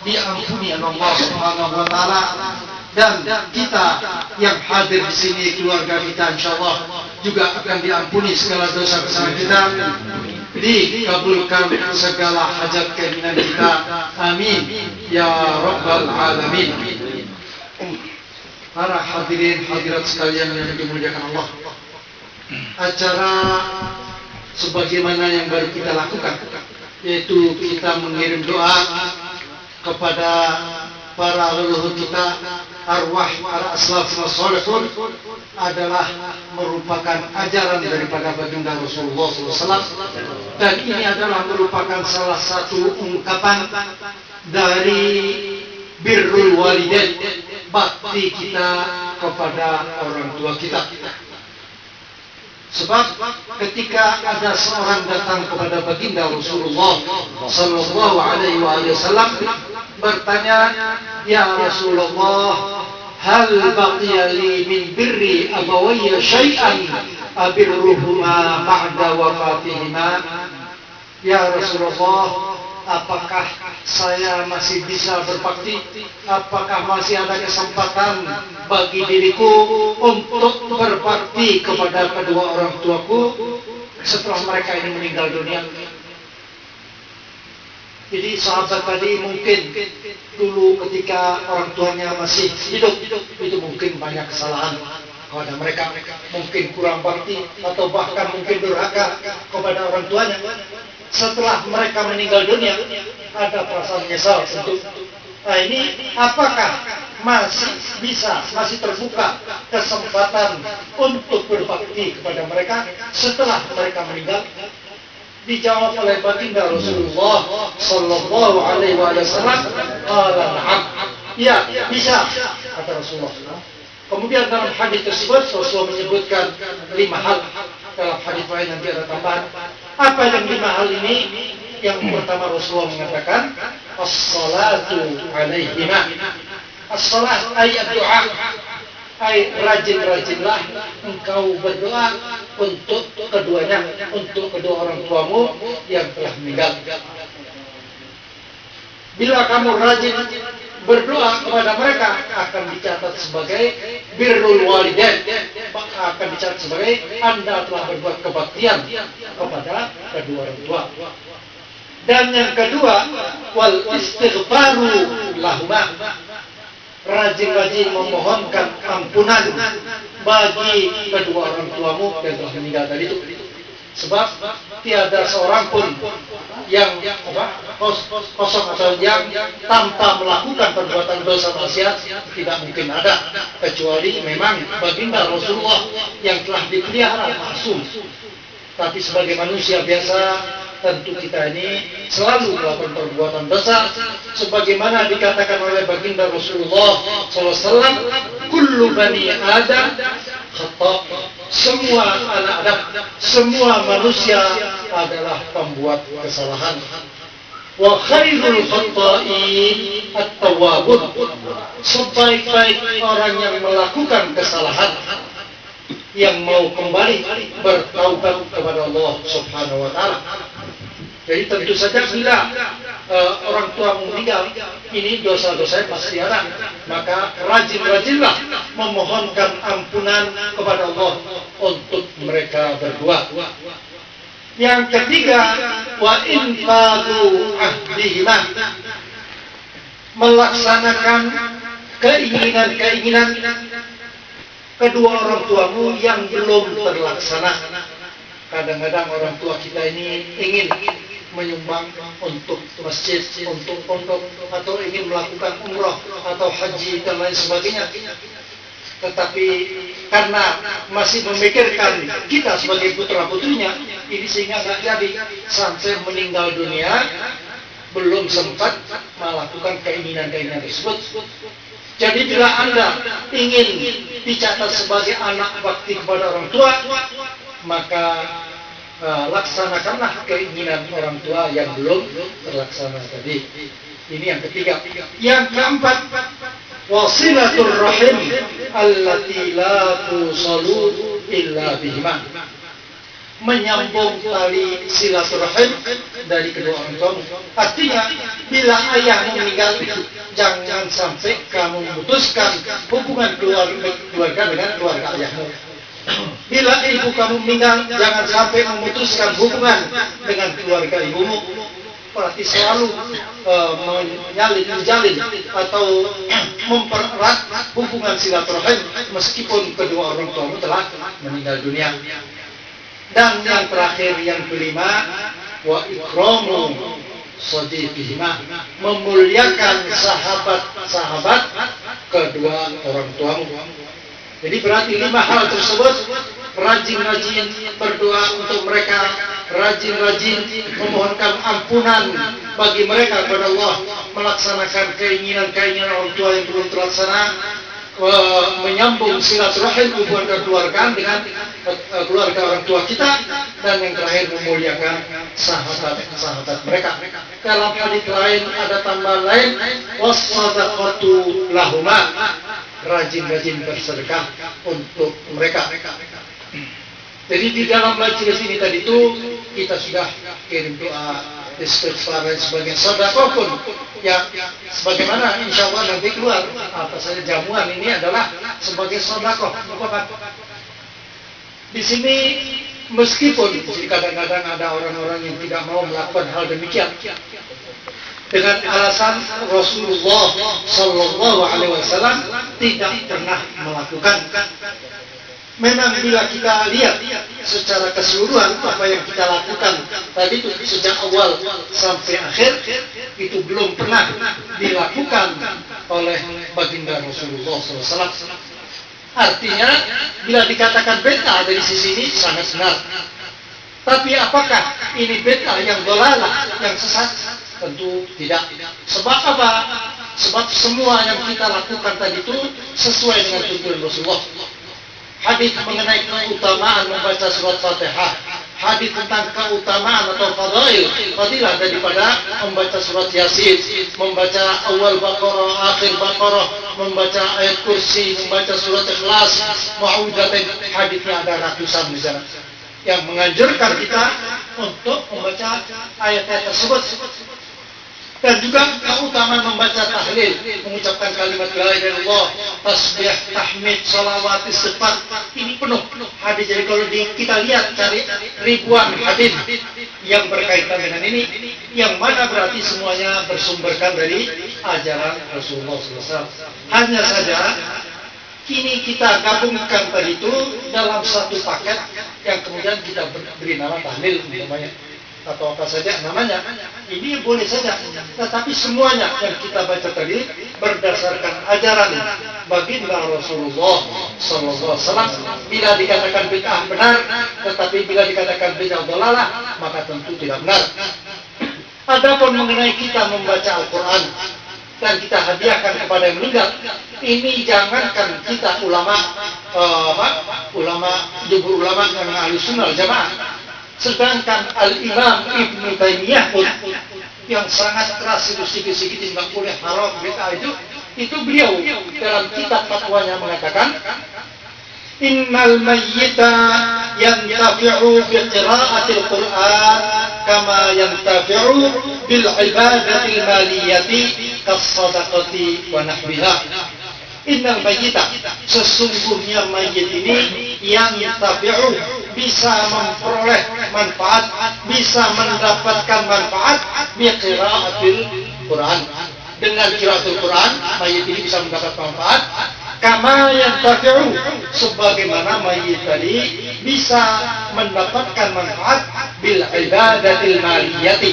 diampuni oleh Allah Subhanahu wa taala, dan kita yang hadir di sini, keluarga kita insyaallah juga akan diampuni segala dosa kesalahan kita, dikabulkan segala hajat keinginan kita, amin ya rabbal alamin. Para hadirin hadirat sekalian yang dimuliakan Allah, acara sebagaimana yang baru kita lakukan, yaitu kita mengirim doa kepada para leluhur kita, arwah para aslafus salihun, adalah merupakan ajaran daripada baginda Rasulullah SAW, dan ini adalah merupakan salah satu ungkapan dari birrul walidain, bakti kita kepada orang tua kita. Sebab ketika ada seorang datang kepada baginda Rasulullah sallallahu alaihi wasallam bertanya, "Ya Rasulullah, hal baqiya li min birri abawayya syai'an abirruhuma ba'da wafatihima?" Ya Rasulullah, apakah saya masih bisa berbakti? Apakah masih ada kesempatan bagi diriku untuk berbakti kepada kedua orang tuaku setelah mereka ini meninggal dunia? Jadi sahabat tadi mungkin dulu ketika orang tuanya masih hidup, itu mungkin banyak kesalahan kepada mereka, mungkin kurang bakti atau bahkan mungkin durhaka kepada orang tuanya. Setelah mereka meninggal dunia, ada perasaan menyesal tentu. Nah ini apakah masih terbuka kesempatan untuk berbakti kepada mereka setelah mereka meninggal? Dijawab oleh baginda Rasulullah sallallahu alaihi wasallam, "Na'am." Ya, bisa, kata Rasulullah. Kemudian dalam hadis tersebut Rasulullah menyebutkan 5 hal. Dalam hadis lain nanti ada tambahan. Apa yang 5 hal ini? Yang pertama Rasulullah mengatakan, "As-salatu alaihima." As-salat ayat doa. Rajin-rajinlah engkau berdoa untuk keduanya, untuk kedua orang tuamu yang telah meninggal. Bila kamu rajin berdoa kepada mereka, akan dicatat sebagai birrul walidain, maka akan dicatat sebagai Anda telah berbuat kebaktian kepada kedua orang tua. Dan yang kedua, wal istighfaru lahuma. Rajin-rajin memohonkan ampunan bagi kedua orang tuamu yang telah meninggal tadi itu. Sebab tiada seorang pun yang kosong atau yang tanpa melakukan perbuatan dosa maksiat, tidak mungkin ada, kecuali memang baginda Rasulullah yang telah dipelihara maksum. Tapi sebagai manusia biasa, tentu kita ini selalu melakukan perbuatan dosa, sebagaimana dikatakan oleh baginda Rasulullah SAW, "Kullu bani Adam khata'." Semua anak Adam, semua manusia adalah pembuat kesalahan. Wa khairul khata'in at-tawwabun. Sebaik-baik orang yang melakukan kesalahan, yang mau kembali bertaubat kepada Allah Subhanahu wa taala. Jadi tentu saja bila orang tua meninggal, ini dosa-dosanya pasti ada, maka rajin-rajinlah memohonkan ampunan kepada Allah untuk mereka berdua. Yang ketiga, wa infadu ahdihima. Melaksanakan keinginan-keinginan kedua orang tuamu yang belum terlaksana. Kadang-kadang orang tua kita ini ingin menyumbang untuk masjid, untuk pondok, atau ingin melakukan umrah atau haji dan lain sebagainya. Tetapi karena masih memikirkan kita sebagai putra-putrinya, ini sehingga nggak jadi, sampai meninggal dunia belum sempat melakukan keinginan-keinginan tersebut. Jadi bila Anda ingin dicatat sebagai anak bakti kepada orang tua, maka laksanakanlah keinginan orang tua yang belum terlaksana tadi. Ini yang ketiga. Yang keempat, wasilatul rahim allati la tusalu illa bihima. menyambung tali silaturahim dari kedua orang tuamu. Artinya, bila ayahmu meninggal, jangan sampai kamu memutuskan hubungan keluarga dengan keluarga ayahmu. Bila ibu kamu meninggal, jangan sampai memutuskan hubungan dengan keluarga ibumu. Berarti selalu menjalin atau mempererat hubungan silaturahim meskipun kedua orang tuamu telah meninggal dunia. Dan yang terakhir, yang kelima, wa ikramu shadiqihima, memuliakan sahabat-sahabat kedua orang tuamu. Jadi berarti 5 hal tersebut, rajin-rajin berdoa untuk mereka, rajin-rajin memohonkan ampunan bagi mereka kepada Allah, melaksanakan keinginan-keinginan orang tua yang belum terlaksana, menyambung silaturahim hubungan kekeluargaan dengan keluarga orang tua kita, dan yang terakhir memuliakan sahabat-sahabat mereka. Dalam hadits lain ada tambahan lain, wassadaqatu lahuma, rajin-rajin bersedekah untuk mereka. Jadi di dalam majelis ini tadi itu kita sudah kirim doa istighfar dan sebagian sedekah pun yang sebagaimana insya Allah nanti keluar apa saja jamuan ini adalah sebagai sedekah. Di sini meskipun kadang-kadang ada orang-orang yang tidak mau melakukan hal demikian dengan alasan Rasulullah Sallallahu Alaihi Wasallam tidak pernah melakukan. Memang bila kita lihat secara keseluruhan apa yang kita lakukan tadi itu sejak awal sampai akhir itu belum pernah dilakukan oleh baginda Rasulullah SAW. Artinya bila dikatakan bid'ah dari sisi ini sangat benar. Tapi apakah ini bid'ah yang dolalah, yang sesat? Tentu tidak. Sebab apa? Sebab semua yang kita lakukan tadi itu sesuai dengan tuntunan Rasulullah. Hadis mengenai keutamaan membaca surat Fatihah, hadis tentang keutamaan atau fadilah daripada membaca surat Yasin, membaca awal Baqarah, akhir Baqarah, membaca ayat kursi, membaca surat Ikhlas, Mu'awwidzatain, hadisnya ada ratusan misalnya yang menganjurkan kita untuk membaca ayat-ayat tersebut. Dan juga keutamaan membaca tahlil, mengucapkan kalimat la ilaha illallah, tasbih, tahmid, salawat, istighfar, ini penuh hadis. Jadi kalau kita lihat cari ribuan hadis yang berkaitan dengan ini, yang mana berarti semuanya bersumberkan dari ajaran Rasulullah SAW. Hanya saja kini kita gabungkan tadi itu dalam satu paket yang kemudian kita beri nama tahlil namanya, atau apa saja namanya, ini boleh saja. Tetapi semuanya yang kita baca tadi berdasarkan ajaran baginda Rasulullah SAW. Bila dikatakan bid'ah benar, tetapi bila dikatakan bid'ah dhalalah, maka tentu tidak benar. Adapun mengenai kita membaca Al-Quran dan kita hadiahkan kepada yang meninggal, ini jangankan kita ulama jumhur ulama yang ahli sunnah jamaah, sedangkan Al-Imam Ibnu Taimiyah pun yang sangat keras itu sikit-sikit tidak boleh haram bid'ah itu beliau dalam kitab fatwanya mengatakan, innal mayyita yantafi'u bi qira'atil Qur'an kama yantafi'u bil ibadatil maliyati kas-shadaqati wa nahwiha. Innal mayyita, sesungguhnya mayit ini yang tabi'u, bisa memperoleh manfaat, bisa mendapatkan manfaat bi qiraatil Quran. Dengan qiraatul Quran, mayit ini bisa mendapat manfaat kama yang tabi'u, sebagaimana mayit tadi bisa mendapatkan manfaat bil ibadatil maliyati,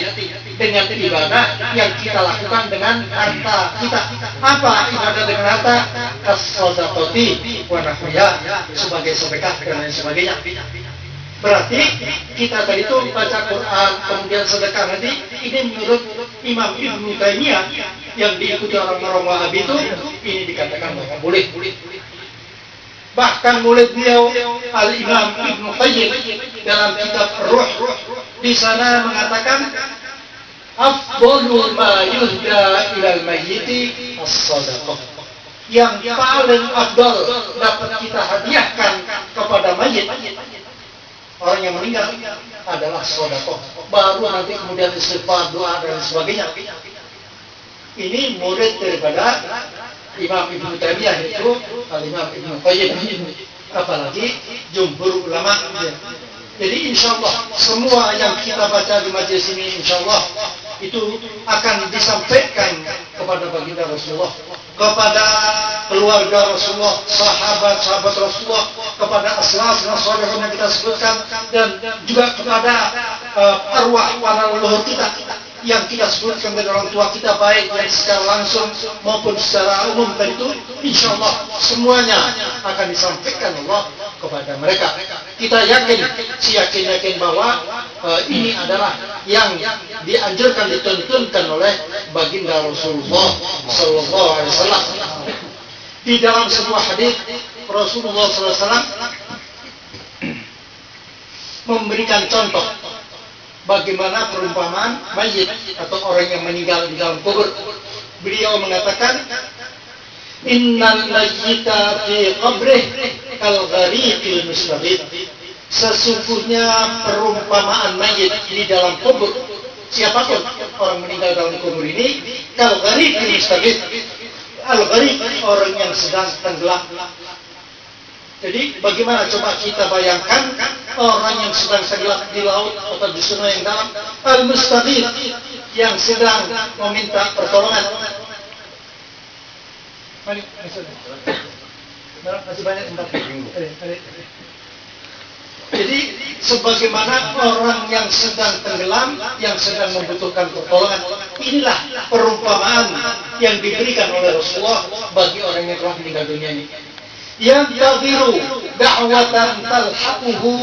dengan ibadah yang kita lakukan dengan harta kita. Apa ibadah dengan harta? As-shadaqati wa nahwiha, sebagai sedekah dan lain sebagainya. Berarti kita tadi itu baca Quran kemudian sedekah nanti, ini menurut Imam Ibnu Taimiyah yang diikuti orang-orang Wahabi itu, ini dikatakan bahwa boleh. Bahkan murid beliau Al-Imam Ibnu Qayyim dalam kitab Ruh di sana mengatakan, afdhalul ma yuhda ilal mayyiti as-shadaqah. Yang paling afdal dapat kita hadiahkan kepada mayit orang yang meninggal adalah sedekah. Baru nanti kemudian istighfar, doa dan sebagainya. Ini murid daripada Imam Ibnu Taimiyah itu Imam Ibnu Qayyim, apalagi jumhur ulama. Jadi insya Allah semua yang kita baca di majelis ini insya Allah itu akan disampaikan kepada baginda Rasulullah, kepada keluarga Rasulullah, sahabat-sahabat Rasulullah, kepada asal-asal salihun yang kita sebutkan, dan juga kepada arwah para leluhur kita yang kita sebutkan dari orang tua kita, baik yang secara langsung maupun secara umum tadi itu, insya Allah semuanya akan disampaikan Allah kepada mereka. Kita yakin, yakin bahwa ini adalah yang dianjurkan, dituntunkan oleh baginda Rasulullah Sallallahu Alaihi Wasallam. Di dalam sebuah hadis Rasulullah Sallallahu Alaihi Wasallam memberikan contoh bagaimana perumpamaan mayit atau orang yang meninggal di dalam kubur. Beliau mengatakan, innal mayyita fi qabrih kal ghariqil mustabid. Sesungguhnya perumpamaan mayit di dalam kubur, siapapun orang meninggal dalam kubur ini, kal ghariqil mustabid. Al-ghariq, orang yang sedang tenggelam. Jadi bagaimana coba kita bayangkan orang yang sedang tenggelam di laut atau di sungai yang dalam, al-mustaghith, yang sedang meminta pertolongan. Masih banyak tempat. Jadi sebagaimana orang yang sedang tenggelam, yang sedang membutuhkan pertolongan, inilah perumpamaan yang diberikan oleh Rasulullah bagi orang yang telah meninggal dunia ini. Yang yadhiru da'watan talhaquhu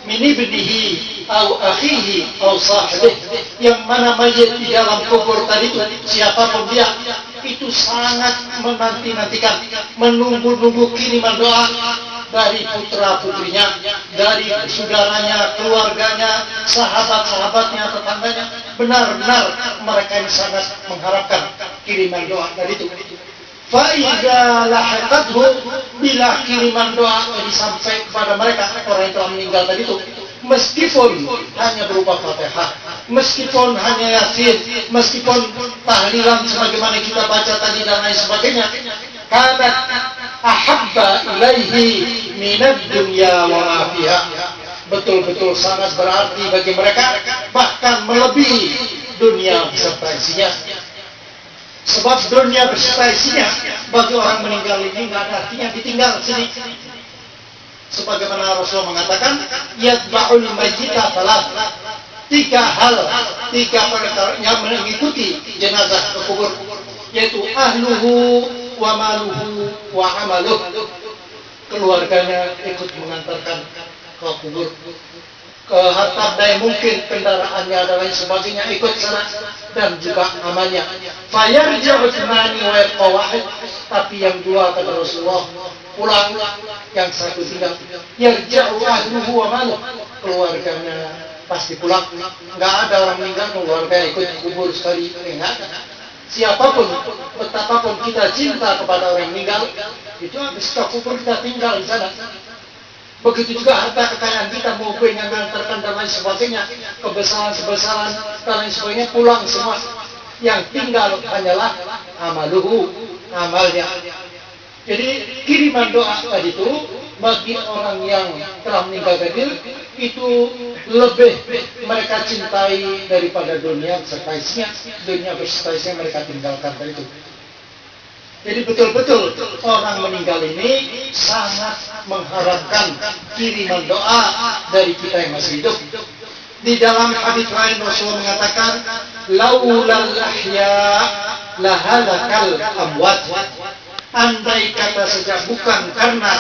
min ibnihi atau akhihi atau sahibihi, yang mana mayit di dalam kubur tadi itu, siapapun dia, itu sangat menanti-nantikan, menunggu-nunggu kiriman doa dari putra-putrinya, dari saudaranya, keluarganya, sahabat-sahabatnya, tetangganya. Benar-benar mereka yang sangat mengharapkan kiriman doa dari itu. Fa'idha lahiqathu, bila kiriman doa disampaikan kepada mereka, orang yang telah meninggal tadi itu, meskipun hanya berupa Fatihah, meskipun hanya Yasin, meskipun tahlilan sebagaimana kita baca tadi dan lain sebagainya, karena ahabba ilaihi minad dunya wa ma fiha, betul-betul sangat berarti bagi mereka, bahkan melebihi dunia beserta isinya. Sebab dunia beserta isinya bagi orang meninggal ini nggak ada artinya, ditinggal sini. Sebagaimana Rasul mengatakan, yatba'ul mayyita salat, tiga hal, tiga perkara yang mengikuti jenazah ke kubur, yaitu ahluhu wa maluhu wa amaluh, keluarganya ikut mengantarkan ke kubur, ke harta daya mungkin, kendaraannya dan lain sebagainya ikut sana, dan juga amalnya. Fayarja'u thnani wa yabqa wahid, tapi yang dua kata Rasulullah pulang, yang satu tinggal. Yarja'u ahluhu wa maluh, keluarganya pasti pulang. Enggak ada orang meninggal keluarga ikut kubur sekali, enggak ada. Siapapun, betapapun kita cinta kepada orang meninggal, itu habis ke kubur kita tinggal di sana. Begitu juga harta kekayaan kita, mobil yang mengantarkan dan lain sebagainya, kebesaran dan lain sebagainya, pulang semua. Yang tinggal hanyalah amaluhu, amalnya. Jadi kiriman doa tadi itu bagi orang yang telah meninggal tadi itu lebih mereka cintai daripada dunia beserta isinya. Dunia beserta isinya mereka tinggalkan tadi itu. Jadi betul-betul orang meninggal ini sangat mengharapkan kiriman doa dari kita yang masih hidup. Di dalam hadis lain Rasulullah mengatakan, laulal ahya lahalakal amwat. Andai kata saja bukan karena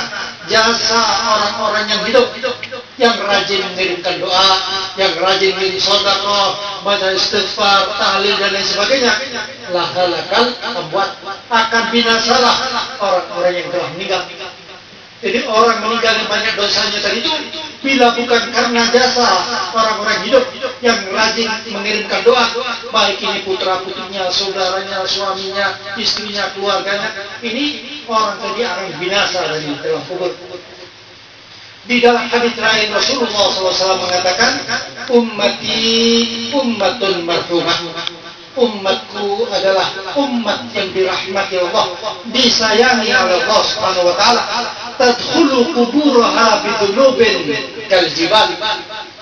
jasa orang-orang yang hidup, yang rajin mengirimkan doa, yang rajin mengirim sedekah, baca istighfar, tahlil dan lain sebagainya, lahalakal amwat, akan binasalah orang-orang yang telah meninggal. Jadi orang meninggal yang banyak dosanya tadi itu, bila bukan karena jasa orang-orang hidup yang rajin mengirimkan doa, baik ini putra-putrinya, saudaranya, suaminya, istrinya, keluarganya, ini orang tadi akan binasa dari dalam kubur. Di dalam hadis lain Rasulullah SAW mengatakan, ummati ummatun marhumah. Umatku adalah umat yang dirahmati Allah, disayangi oleh Allah Subhanahu wa taala. Tadkhulu quburaha bidunubin kal jibal.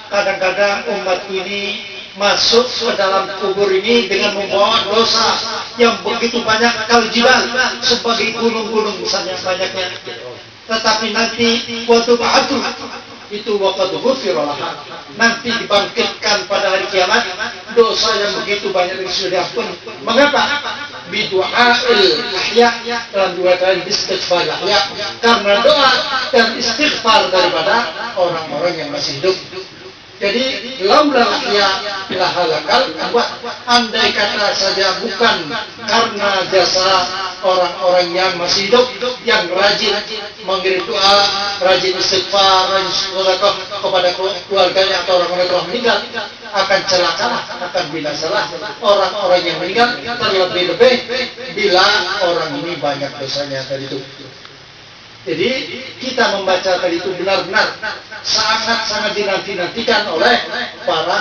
Kadang-kadang umatku ini masuk ke dalam kubur ini dengan membawa dosa yang begitu banyak, kal jibal, sebagai gunung-gunung misalnya banyaknya. Tetapi nanti waktu ba'atu itu waktu ghufira laha, nanti dibangkitkan pada hari kiamat, dosa yang begitu banyak yang sudah diampuni. Mengapa? Bidu'ail ahya, dalam dua kali istighfar ahya, karena doa dan istighfar daripada orang-orang yang masih hidup. Jadi laula ahya la halakal amwat, andai kata saja bukan karena jasa orang-orang yang masih hidup, yang rajin mengirim doa, rajin istighfar, rajin sedekah kepada keluarganya atau orang-orang yang telah meninggal, akan celakalah, akan binasalah orang-orang yang meninggal, terlebih-lebih bila orang ini banyak dosanya tadi itu. Jadi kita membaca tadi itu benar-benar sangat-sangat dinanti-nantikan oleh para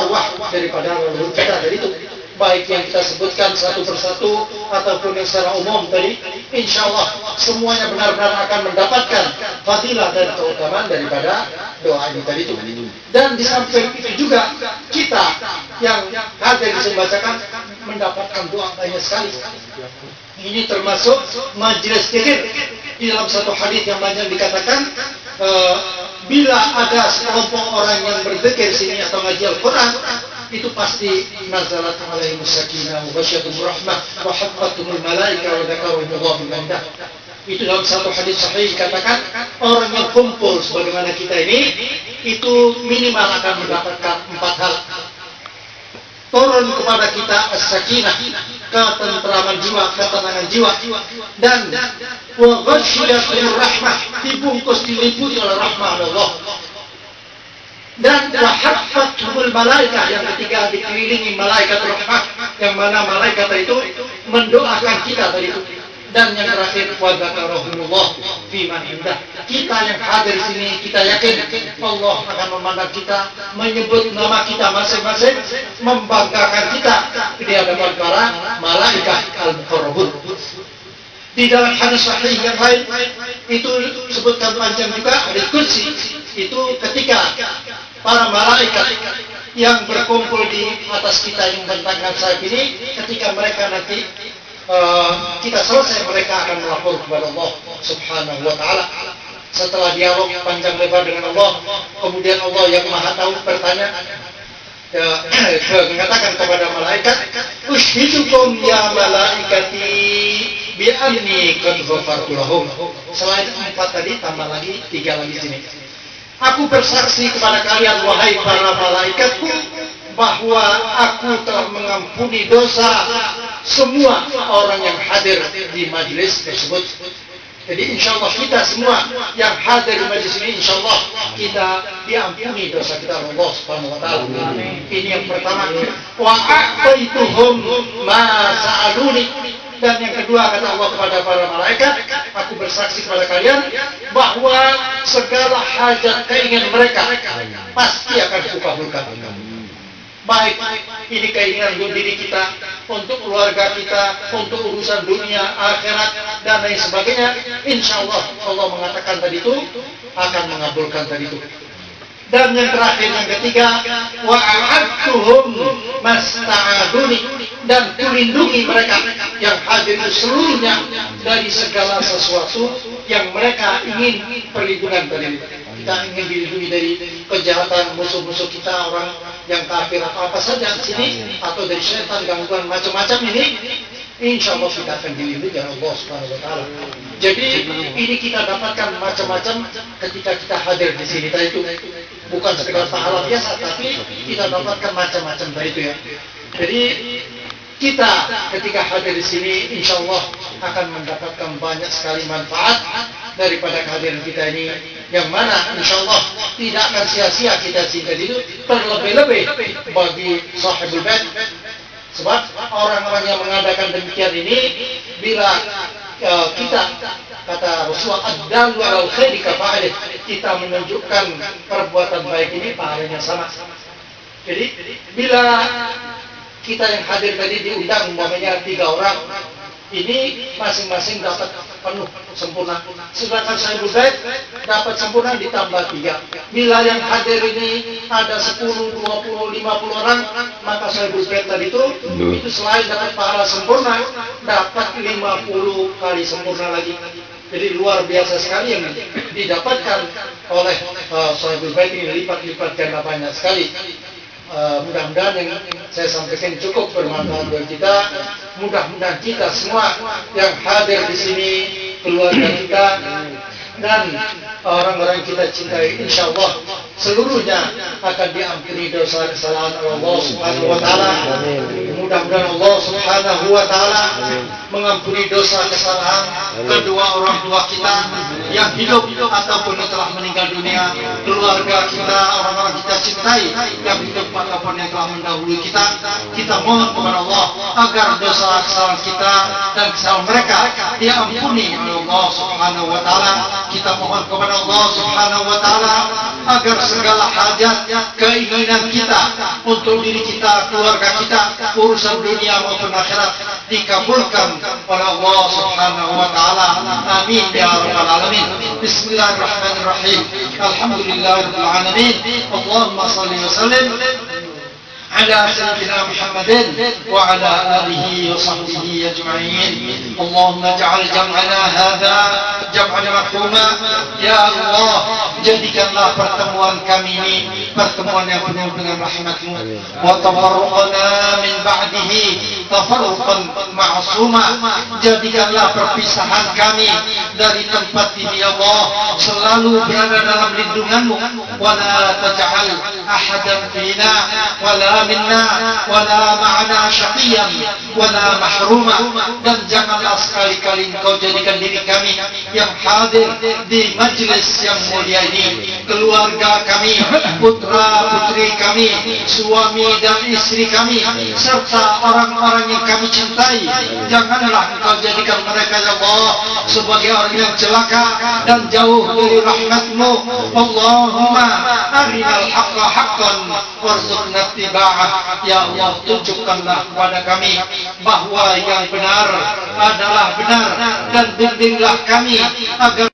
arwah daripada leluhur kita tadi itu. Baik yang kita sebutkan satu persatu ataupun yang secara umum tadi, insya Allah semuanya benar-benar akan mendapatkan fadilah dan keutamaan daripada doa ini tadi itu. Dan di samping itu juga kita yang hadir disembacakan mendapatkan doa banyak sekali. Ini termasuk majelis zikir. Di dalam satu hadis yang banyak dikatakan, bila ada sekelompok orang yang berzikir sini atau ngaji Al-Quran, itu pasti nazalat alaihimus sakinah wa ghasyiyatuhum rahmah wa hafathumul malaika wa dzakarahumullah bil indah. Itu dalam satu hadis sahih dikatakan, orang yang kumpul sebagaimana kita ini, itu minimal akan mendapatkan 4 hal. Turun kepada kita as-sakinah, ketentraman jiwa, ketenangan jiwa, dan wa ghasyiyatuhum rahmah, dibungkus diliputi oleh rahmah Allah. Dan wahafathumul malaika, yang ketiga dikelilingi malaikat rahmah, yang mana malaikat itu mendoakan kita tadi itu. Dan yang terakhir wa dzakarahumullah fi man indah, kita yang hadir di sini kita yakin Allah akan memandang kita, menyebut nama kita masing-masing, membanggakan kita di hadapan para malaikat al-muqarrabun. Di dalam hadis sahih yang lain itu sebutkan panjang juga, hadis qudsi, itu ketika para malaikat yang berkumpul di atas kita yang membentangkan sayap ini, ketika mereka nanti kita selesai, mereka akan melapor kepada Allah Subhanahu wa taala. Setelah dialog panjang lebar dengan Allah, kemudian Allah yang Maha Tahu bertanya, mengatakan kepada malaikat, "Ushhidukum ya malaikati bi anni qad ghafartu lahum." Selain 4 tadi, tambah lagi 3 lagi sini. Aku bersaksi kepada kalian wahai para malaikatku, bahwa aku telah mengampuni dosa semua orang yang hadir di majelis tersebut. Jadi insya Allah kita semua yang hadir di majelis ini, insya Allah kita diampuni dosa kita oleh Allah Subhanahu wa taala. Ini yang pertama. Wa a'taituhum ma sa'aluni. Dan yang kedua, kata Allah kepada para malaikat, aku bersaksi kepada kalian bahwa segala hajat keinginan mereka pasti akan kukabulkan. Baik ini keinginan untuk diri kita, untuk keluarga kita, untuk urusan dunia, akhirat, dan lain sebagainya, insya Allah Allah mengatakan tadi itu akan mengabulkan tadi itu. Dan yang terakhir, yang ketiga, wa a'adtuhum masta'aduni, dan kulindungi mereka yang hadir seluruhnya dari segala sesuatu yang mereka ingin perlindungan dari kita. Kita ingin dilindungi dari kejahatan musuh-musuh kita, orang yang kafir atau apa saja di sini, atau dari syaitan, gangguan macam-macam ini, insya Allah kita akan dilindungi oleh Allah Subhanahu wa taala. Jadi ini kita dapatkan macam-macam ketika kita hadir di sini tadi itu. Bukan sekedar pahala biasa, tapi kita dapatkan macam-macam dari itu ya. Jadi kita ketika hadir di sini, insya Allah akan mendapatkan banyak sekali manfaat daripada kehadiran kita ini, yang mana insya Allah tidak akan sia-sia kita cinta itu, terlebih-lebih bagi sahibul bait. Sebab orang-orang yang mengadakan demikian ini, bila kita, kata Rasulullah, ad-dallu 'alal khairi kafa'ilih, kita menunjukkan perbuatan baik ini pahalanya sama. Jadi bila kita yang hadir tadi diundang umpamanya 3 orang, ini masing-masing dapat penuh sempurna. Sedangkan Sahibul Bait dapat sempurna ditambah 3. Bila yang hadir ini ada 10, 20, 50 orang, maka Sahibul Bait tadi itu selain dapat pahala sempurna, dapat 50 kali sempurna lagi. Jadi luar biasa sekali yang didapatkan oleh Sahibul Bait ini, lipat-lipat ganda banyak sekali. Mudah-mudahan yang saya sampaikan cukup bermanfaat bagi kita. Mudah-mudahan kita semua yang hadir di sini, keluarga kita dan orang-orang yang kita cintai, insya Allah seluruhnya akan diampuni dosa kesalahan Allah Subhanahu wa Ta'ala. Mudah-mudahan Allah Subhanahu wa Ta'ala mengampuni dosa kesalahan kedua orang tua kita yang hidup ataupun telah meninggal dunia, keluarga kita, orang-orang kita cintai yang hidup ataupun yang telah mendahului kita. Kita mohon kepada Allah agar dosa kesalahan kita dan kesalahan mereka diampuni oleh Allah Subhanahu wa Ta'ala. Kita mohon kepada Allah Subhanahu wa Ta'ala agar segala hajat, keinginan kita untuk diri kita, keluarga kita, urusan dunia maupun akhirat dikabulkan oleh Allah Subhanahu wa Ta'ala. Amin ya rabbal alamin. Bismillahirrahmanirrahim. Alhamdulillahirabbil alamin. Allahumma shalli wa sallim على سيدنا محمد وعلى آله وصحبه أجمعين. اللهم اجعل جمعنا هذا جمعا مرحوما. Ya Allah, jadikanlah pertemuan kami ini pertemuan yang penuh dengan rahmat-Mu. Wa tafarruqana min ba'dihi tafarruqan ma'suma. Jadikanlah perpisahan kami dari tempat ini ya Allah selalu berada dalam lindungan-Mu. Wa la taj'al ahadan fina wa la minna wala ma'ana syaqiyan wala mahruma. Dan janganlah sekali-kali Engkau jadikan diri kami yang hadir di majelis yang mulia ini, keluarga kami, putra putri kami, suami dan istri kami, serta orang-orang yang kami cintai, janganlah Engkau jadikan mereka ya Allah sebagai orang yang celaka dan jauh dari rahmat-Mu. Allahumma arinal haqqa haqqan warzuqna ittiba'ah. Ya Allah, tunjukkanlah kepada kami bahwa yang benar adalah benar dan bimbinglah kami agar